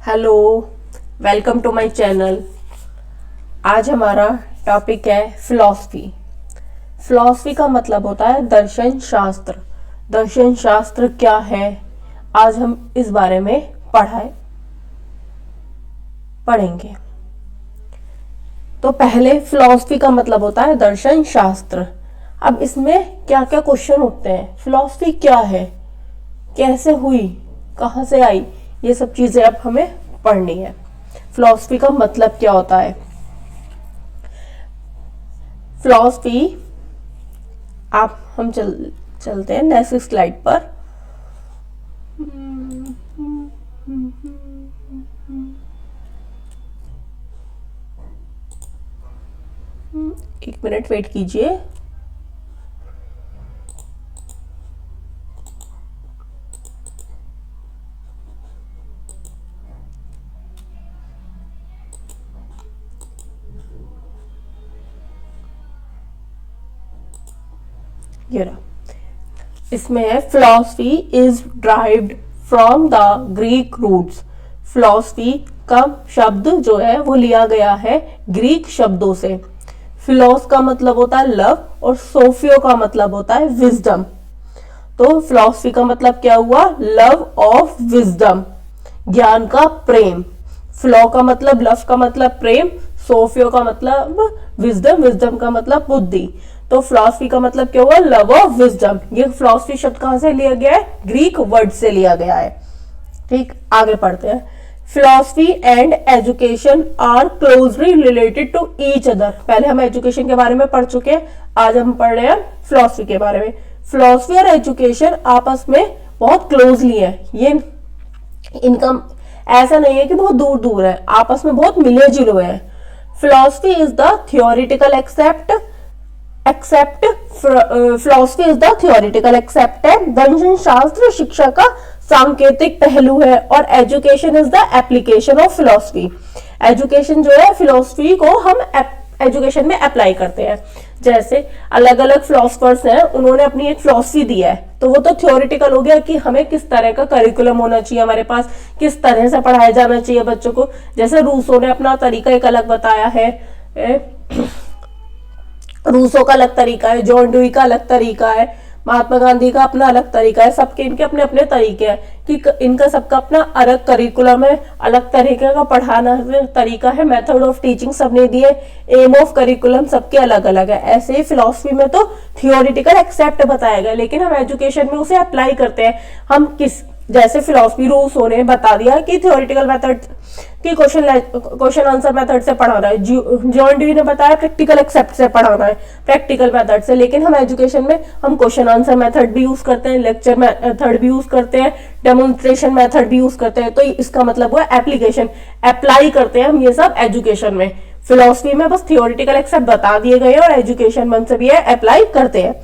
Hello, welcome to my channel. आज हमारा topic है फिलॉसफी। फिलॉसफी का मतलब होता है दर्शन शास्त्र। दर्शन शास्त्र क्या है, आज हम इस बारे में पढ़ेंगे। तो पहले फिलॉसफी का मतलब होता है दर्शन शास्त्र। अब इसमें क्या क्या क्वेश्चन उठते हैं, फिलॉसफी क्या है, कैसे हुई, कहाँ से आई, ये सब चीजें अब हमें पढ़नी है। फिलॉसफी का मतलब क्या होता है। फिलॉसफी, आप हम चलते हैं नेक्स्ट स्लाइड पर। एक मिनट वेट कीजिए। ये रहा, इसमें है philosophy is derived from the Greek roots. Philosophy का शब्द जो है वो लिया गया है ग्रीक शब्दों से। फिलॉस का मतलब होता है लव और सोफियो का मतलब होता है विजडम। तो फिलॉसफी का मतलब क्या हुआ, लव ऑफ विजडम, ज्ञान का प्रेम। फ्लॉ का मतलब, लव का मतलब प्रेम, सोफियो का मतलब विजडम, विजडम का मतलब बुद्धि। तो फिलॉसफी का मतलब क्या हुआ, लव ऑफ विजडम। ये फिलॉसफी शब्द कहां से लिया गया है, ग्रीक वर्ड से लिया गया है। ठीक, आगे पढ़ते हैं। Philosophy and education are closely related to each other. पहले हम एजुकेशन के बारे में पढ़ चुके हैं, आज हम पढ़ रहे हैं फिलॉसफी के बारे में। फिलॉसफी और एजुकेशन आपस में बहुत क्लोजली है। ये इनका ऐसा नहीं है कि बहुत दूर दूर है, आपस में बहुत मिले जुले हैं। Philosophy is the theoretical aspect philosophy is the theoretical aspect है। दर्शन शास्त्र शिक्षा का सांकेतिक पहलू है और education is the application of philosophy. Education जो है, फिलॉसफी को हम एजुकेशन में अप्लाई करते हैं। जैसे अलग अलग फिलोसफर्स हैं, उन्होंने अपनी एक फिलॉसफी दी है, तो वो तो थ्योरेटिकल हो गया कि हमें किस तरह का करिकुलम होना चाहिए, हमारे पास किस तरह से पढ़ाया जाना चाहिए बच्चों को। जैसे रूसो ने अपना तरीका एक अलग बताया है, रूसो का अलग तरीका है, जॉन ड्यूई का अलग तरीका है, महात्मा गांधी का अपना अलग तरीका है। सबके इनके अपने अपने तरीके हैं कि इनका सबका अपना अलग करिकुलम है, अलग तरीके का पढ़ाना तरीका है, मेथड ऑफ टीचिंग सबने दिए, एम ऑफ करिकुलम सबके अलग अलग है। ऐसे ही फिलॉसफी में तो थियोरिटिकल एक्सेप्ट बताया गया, लेकिन हम एजुकेशन में उसे अप्लाई करते हैं। हम किस, जैसे फिलॉसफी रूसो ने बता दिया कि थियोरिटिकल मेथड कि क्वेश्चन आंसर मेथड से पढ़ाना है, जॉन डी ने बताया प्रैक्टिकल एक्सेप्ट से पढ़ाना है, प्रैक्टिकल मेथड से। लेकिन हम एजुकेशन में हम क्वेश्चन आंसर मेथड भी यूज करते हैं, लेक्चर मेथड भी यूज करते हैं, डेमोन्स्ट्रेशन मेथड भी यूज करते हैं। तो इसका मतलब हुआ एप्लीकेशन, अप्लाई करते हैं हम ये सब एजुकेशन में। फिलोसफी में बस थियोरिटिकल एक्सेप्ट बता दिए गए और एजुकेशन में से भी है अप्लाई करते हैं।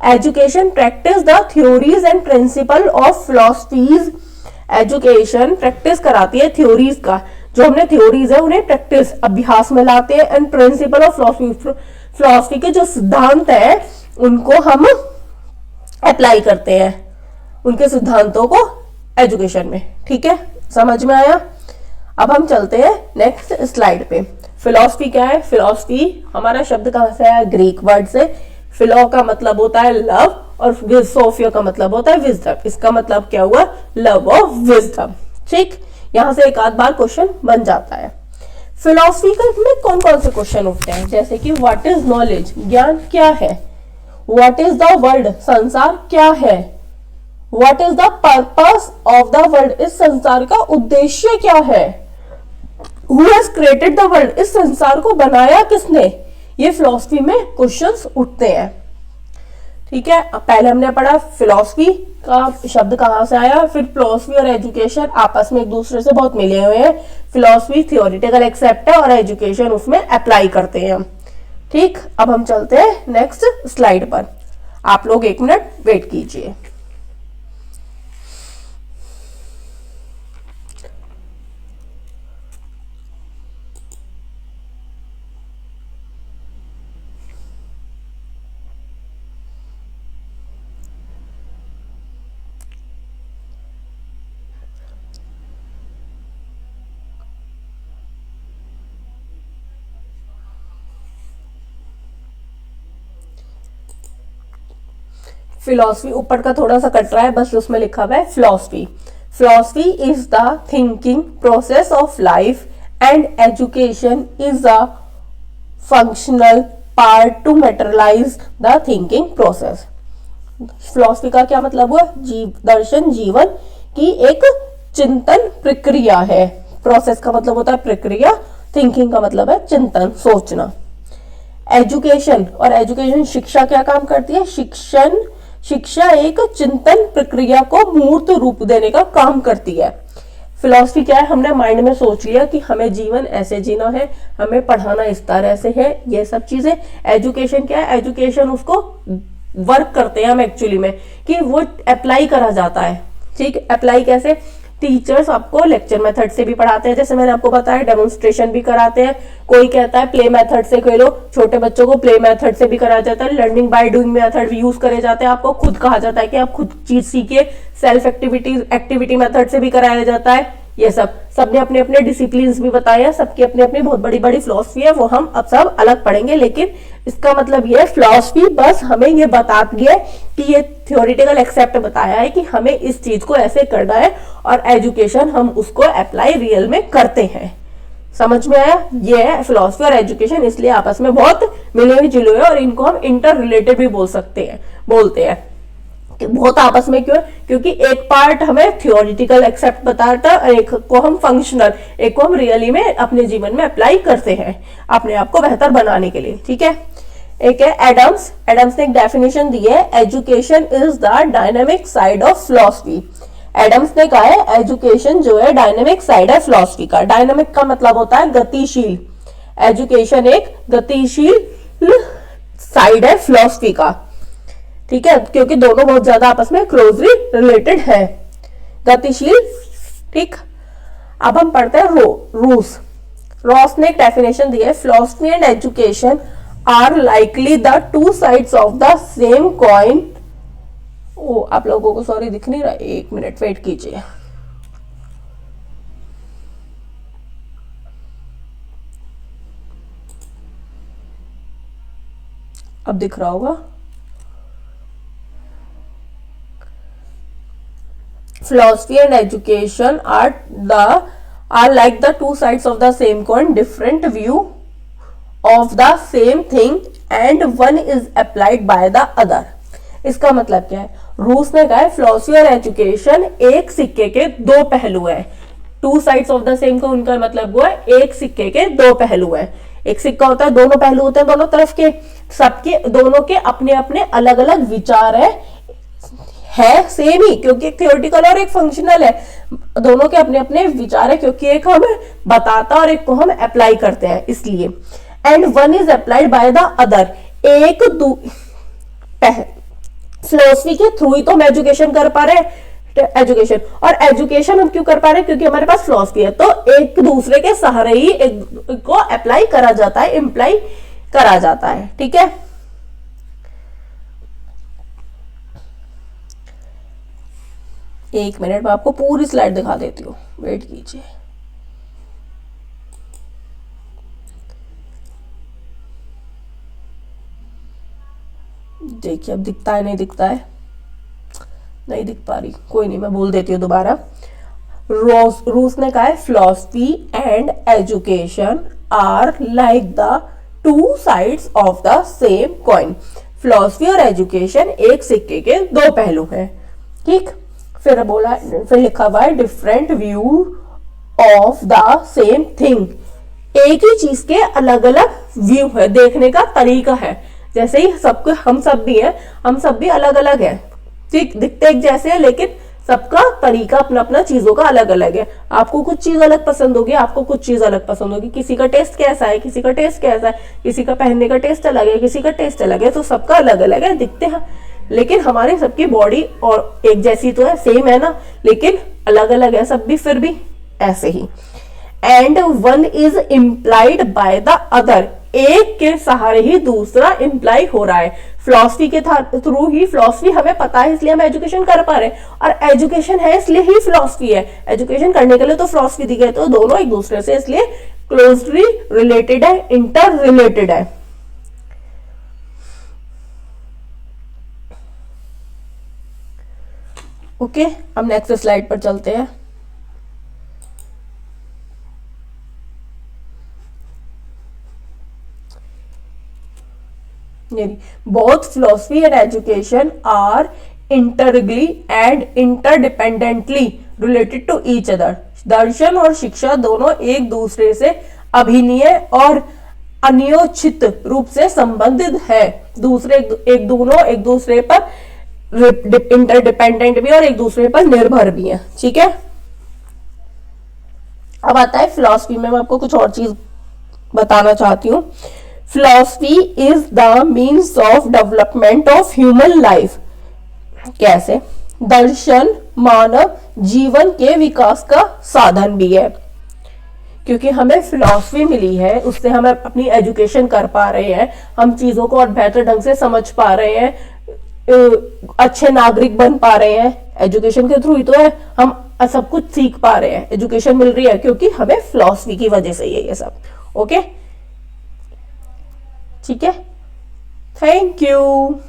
Education practice the theories and principle of philosophies. Education practice कराती है थ्योरीज का, जो हमने थ्योरीज है उन्हें प्रैक्टिस अभ्यास में लाते हैं। एंड प्रिंसिपल ऑफ फिलोसफी के जो सिद्धांत है उनको हम अप्लाई करते हैं, उनके सिद्धांतों को एजुकेशन में। ठीक है, समझ में आया। अब हम चलते हैं नेक्स्ट स्लाइड पे। फिलोसफी क्या है, फिलोसफी हमारा शब्द कहां से आया, ग्रीक वर्ड से। फिलो का मतलब होता है लव और सोफियो का मतलब होता है विजडम। इसका मतलब क्या हुआ, लव ऑफ विजडम। ठीक, यहां से एक आध बार क्वेश्चन बन जाता है। फिलोसफी में कौन कौन से क्वेश्चन उठते हैं, जैसे कि व्हाट इज नॉलेज, ज्ञान क्या है। व्हाट इज द वर्ल्ड, संसार क्या है। What is the purpose of the world, इस संसार का उद्देश्य क्या है। Who has created the world, इस संसार को बनाया किसने। ये फिलोसफी में क्वेश्चंस उठते हैं। ठीक है, पहले हमने पढ़ा फिलोसफी का शब्द कहां से आया, फिर फिलोसफी और एजुकेशन आपस में एक दूसरे से बहुत मिले हुए हैं। फिलोसफी थियोरिटिकल एक्सेप्ट है और एजुकेशन उसमें अप्लाई करते हैं हम। ठीक, अब हम चलते हैं नेक्स्ट स्लाइड पर। आप लोग एक मिनट वेट कीजिए। फिलॉसफी ऊपर का थोड़ा सा कट रहा है, बस उसमें लिखा हुआ है philosophy. Philosophy is the thinking process of life and education is the functional part two materialise the thinking process. Philosophy का क्या मतलब हुआ? दर्शन जीवन की एक चिंतन प्रक्रिया है। प्रोसेस का मतलब होता है प्रक्रिया, थिंकिंग का मतलब है चिंतन, सोचना। एजुकेशन, और एजुकेशन शिक्षा क्या काम करती है? शिक्षा एक चिंतन प्रक्रिया को मूर्त रूप देने का काम करती है। फिलॉसफी क्या है? हमने माइंड में सोच लिया कि हमें जीवन ऐसे जीना है, हमें पढ़ाना इस तरह से है, ये सब चीजें। एजुकेशन क्या है? एजुकेशन उसको वर्क करते हैं हम एक्चुअली में, कि वो अप्लाई करा जाता है। ठीक, अप्लाई कैसे? टीचर्स आपको लेक्चर मेथड से भी पढ़ाते हैं, जैसे मैंने आपको बताया, डेमोन्स्ट्रेशन भी कराते हैं। कोई कहता है प्ले मेथड से, कोई लोग छोटे बच्चों को प्ले मेथड से भी कराया जाता है। Learning by doing method use करे जाते हैं। आपको खुद कहा जाता है कि आप खुद चीज सीखिए। सेल्फ एक्टिविटी मेथड से भी कराया जाता है। ये सबने अपने अपने डिसिप्लिन भी बताए हैं, सबकी अपनी अपनी बहुत बड़ी बड़ी फिलॉसफी है, वो हम अब सब अलग पढ़ेंगे। लेकिन इसका मतलब ये फिलॉसफी बस हमें ये बताती है कि ये थ्योरेटिकल एक्सेप्ट बताया है कि हमें इस चीज को ऐसे करना है, और एजुकेशन हम उसको अप्लाई रियल में करते हैं। समझ में आया? ये है फिलॉसफी और एजुकेशन, इसलिए आपस में बहुत मिले जुले हैं, और इनको हम इंटर रिलेटेड भी बोलते हैं। बहुत आपस में क्यों? क्योंकि एक पार्ट हमें थ्योरेटिकल एक्सेप्ट बताता है, एक को हम फंक्शनल, एक को हम रियली में अपने जीवन में अप्लाई करते हैं अपने आप को बेहतर बनाने के लिए। ठीक है, एक है एडम्स ने एक डेफिनेशन दी है, education is the dynamic side of philosophy. Adams ने कहा है एजुकेशन जो है डायनेमिक साइड है फिलॉसफी का। डायनेमिक का मतलब होता है गतिशील। एजुकेशन एक गतिशील साइड है फिलॉसफी का। ठीक है, क्योंकि दोनों बहुत ज्यादा आपस में क्लोजली रिलेटेड है, गतिशील। ठीक, अब हम पढ़ते हैं रॉस ने एक डेफिनेशन दी है, philosophy and education are likely the two sides of the same coin. ओ, आप लोगों को सॉरी दिख नहीं रहा, एक मिनट वेट कीजिए। अब दिख रहा होगा। Philosophy and education are like the two sides of the same coin, different view of the same thing and one is applied by the other। इसका मतलब क्या है? रूस ने कहा है फिलॉसफी और एजुकेशन एक सिक्के के दो पहलू है। To sides of the same को उनका मतलब वो है एक सिक्के के दो पहलू है। एक सिक्का होता है, दोनों पहलू होते हैं दोनों तरफ के, सबके दोनों के अपने अपने अलग अलग विचार है सेम ही, क्योंकि एक थियोरेटिकल और एक फंक्शनल है। दोनों के अपने अपने विचार है, क्योंकि एक हम बताता और एक को हम अप्लाई करते हैं, इसलिए। And one is applied by the other. एक फिलोसफी के थ्रू ही तो हम एजुकेशन कर पा रहे हैं, एजुकेशन हम क्यों कर पा रहे हैं? क्योंकि हमारे पास फिलोसफी है। तो एक दूसरे के सहारे ही एक को अप्लाई करा जाता है, इम्प्लाई करा जाता है। ठीक है, एक मिनट में आपको पूरी स्लाइड दिखा देती हूँ, वेट कीजिए। देखिए अब दिखता है, नहीं दिखता है, नहीं दिख पा रही, कोई नहीं, मैं बोल देती हूँ दोबारा। रूस ने कहा है philosophy and education are like the two sides of the same coin. फिलॉसफी और एजुकेशन एक सिक्के के दो पहलू हैं। ठीक, फिर लिखा हुआ है different view of the same thing. एक ही चीज के अलग अलग व्यू है, देखने का तरीका है। जैसे ही सबको, हम सब भी हैं, हम सब भी अलग अलग है। ठीक, दिखते एक जैसे हैं, लेकिन सबका तरीका अपना अपना चीजों का अलग अलग है। आपको कुछ चीज अलग पसंद होगी, आपको कुछ चीज अलग पसंद होगी। किसी का टेस्ट कैसा है, किसी का टेस्ट कैसा है, किसी का पहनने का टेस्ट अलग है, किसी का टेस्ट अलग है। तो सबका अलग अलग है, दिखते हैं, लेकिन हमारी सबकी बॉडी और एक जैसी तो है, सेम है ना, लेकिन अलग अलग है सब भी, फिर भी ऐसे ही। And one is implied by the other. एक के सहारे ही दूसरा इम्प्लाई हो रहा है। फिलॉसफी के थ्रू ही, फिलॉसफी हमें पता है इसलिए हम एजुकेशन कर पा रहे हैं, और एजुकेशन है इसलिए ही फिलॉसफी है। एजुकेशन करने के लिए तो फिलॉसफी दी गई, तो दोनों एक दूसरे से इसलिए क्लोजली रिलेटेड है, इंटर रिलेटेड है। ओके, अब नेक्स्ट स्लाइड पर चलते हैं। Both philosophy and education are interly and interdependently related to each other. दर्शन और शिक्षा दोनों एक दूसरे से अभिन्य और अन्योचित रूप से संबंधित है। दोनों एक दूसरे पर इंटरडिपेंडेंट भी और एक दूसरे पर निर्भर भी है। ठीक है, अब आता है फिलॉसफी में। मैं आपको कुछ और चीज बताना चाहती हूँ। Philosophy is the means of development of human life. कैसे? दर्शन मानव जीवन के विकास का साधन भी है, क्योंकि हमें फिलॉसफी मिली है, उससे हम अपनी एजुकेशन कर पा रहे हैं, हम चीजों को और बेहतर ढंग से समझ पा रहे हैं, अच्छे नागरिक बन पा रहे हैं। एजुकेशन के थ्रू ही तो है, हम सब कुछ सीख पा रहे हैं, एजुकेशन मिल रही है क्योंकि हमें फिलॉसफी की वजह से ये सब। ओके, ठीक है, थैंक यू।